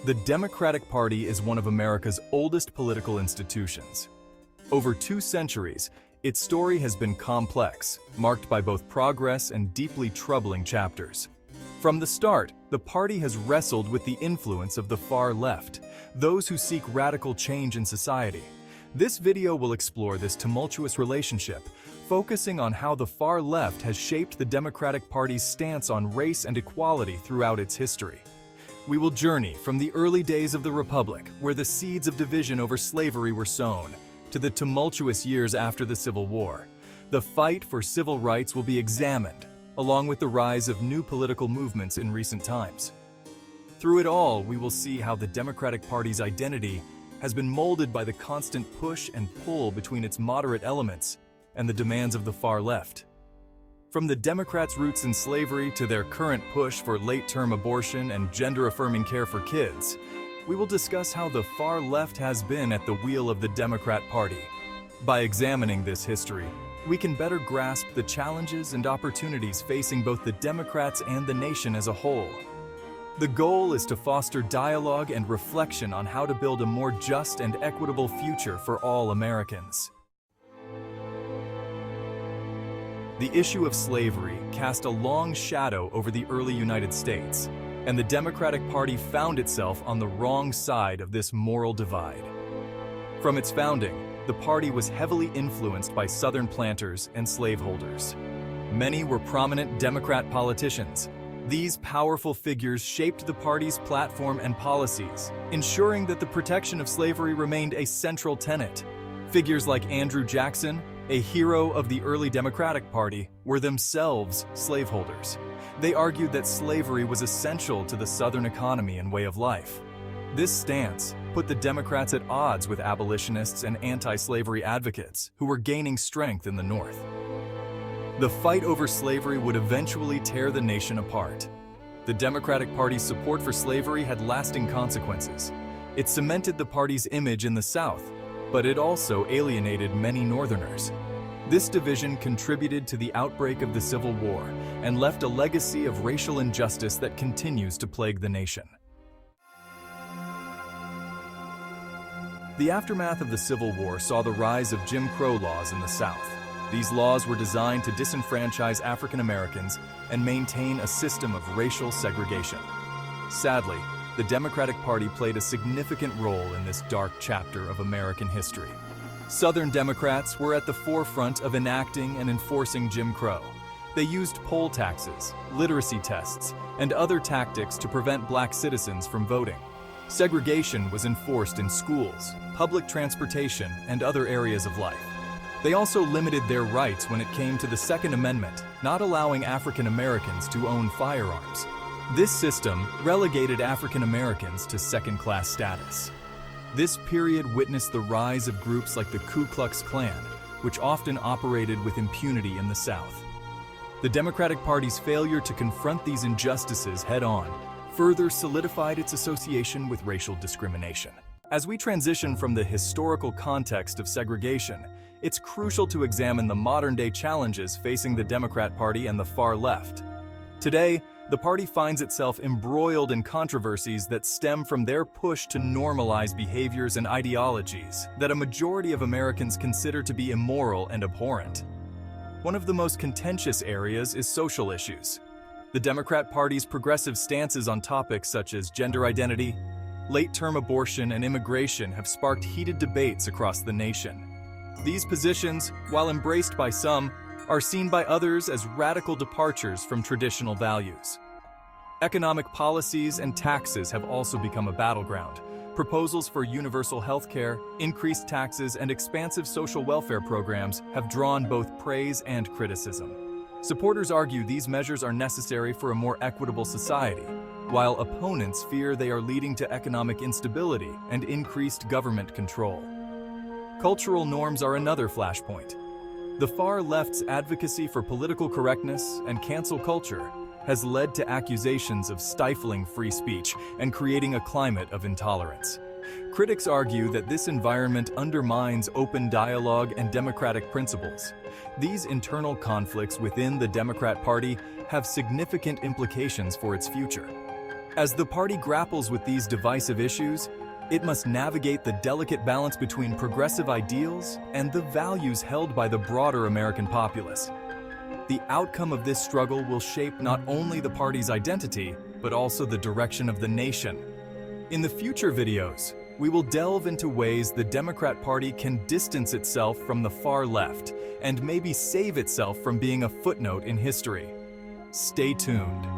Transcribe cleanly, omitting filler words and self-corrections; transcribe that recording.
The Democratic Party is one of America's oldest political institutions. Over 2 centuries, its story has been complex, marked by both progress and deeply troubling chapters. From the start, the party has wrestled with the influence of the far left, those who seek radical change in society. This video will explore this tumultuous relationship, focusing on how the far left has shaped the Democratic Party's stance on race and equality throughout its history. We will journey from the early days of the Republic, where the seeds of division over slavery were sown, to the tumultuous years after the Civil War. The fight for civil rights will be examined, along with the rise of new political movements in recent times. Through it all, we will see how the Democratic Party's identity has been molded by the constant push and pull between its moderate elements and the demands of the far left. From the Democrats' roots in slavery to their current push for late-term abortion and gender-affirming care for kids, we will discuss how the far left has been at the wheel of the Democrat Party. By examining this history, we can better grasp the challenges and opportunities facing both the Democrats and the nation as a whole. The goal is to foster dialogue and reflection on how to build a more just and equitable future for all Americans. The issue of slavery cast a long shadow over the early United States, and the Democratic Party found itself on the wrong side of this moral divide. From its founding, the party was heavily influenced by Southern planters and slaveholders. Many were prominent Democrat politicians. These powerful figures shaped the party's platform and policies, ensuring that the protection of slavery remained a central tenet. Figures like Andrew Jackson, a hero of the early Democratic Party, were themselves slaveholders. They argued that slavery was essential to the Southern economy and way of life. This stance put the Democrats at odds with abolitionists and anti-slavery advocates who were gaining strength in the North. The fight over slavery would eventually tear the nation apart. The Democratic Party's support for slavery had lasting consequences. It cemented the party's image in the South, but it also alienated many Northerners. This division contributed to the outbreak of the Civil War and left a legacy of racial injustice that continues to plague the nation. The aftermath of the Civil War saw the rise of Jim Crow laws in the South. These laws were designed to disenfranchise African Americans and maintain a system of racial segregation. Sadly, the Democratic Party played a significant role in this dark chapter of American history. Southern Democrats were at the forefront of enacting and enforcing Jim Crow. They used poll taxes, literacy tests, and other tactics to prevent black citizens from voting. Segregation was enforced in schools, public transportation, and other areas of life. They also limited their rights when it came to the Second Amendment, not allowing African Americans to own firearms. This system relegated African Americans to second-class status. This period witnessed the rise of groups like the Ku Klux Klan, which often operated with impunity in the South. The Democratic Party's failure to confront these injustices head-on further solidified its association with racial discrimination. As we transition from the historical context of segregation, it's crucial to examine the modern-day challenges facing the Democrat Party and the far left. Today, the party finds itself embroiled in controversies that stem from their push to normalize behaviors and ideologies that a majority of Americans consider to be immoral and abhorrent. One of the most contentious areas is social issues. The Democrat Party's progressive stances on topics such as gender identity, late-term abortion, and immigration have sparked heated debates across the nation. These positions, while embraced by some, are seen by others as radical departures from traditional values. Economic policies and taxes have also become a battleground. Proposals for universal health care, increased taxes, and expansive social welfare programs have drawn both praise and criticism. Supporters argue these measures are necessary for a more equitable society, while opponents fear they are leading to economic instability and increased government control. Cultural norms are another flashpoint. The far left's advocacy for political correctness and cancel culture has led to accusations of stifling free speech and creating a climate of intolerance. Critics argue that this environment undermines open dialogue and democratic principles. These internal conflicts within the Democrat Party have significant implications for its future. As the party grapples with these divisive issues, it must navigate the delicate balance between progressive ideals and the values held by the broader American populace. The outcome of this struggle will shape not only the party's identity, but also the direction of the nation. In the future videos, we will delve into ways the Democrat Party can distance itself from the far left and maybe save itself from being a footnote in history. Stay tuned.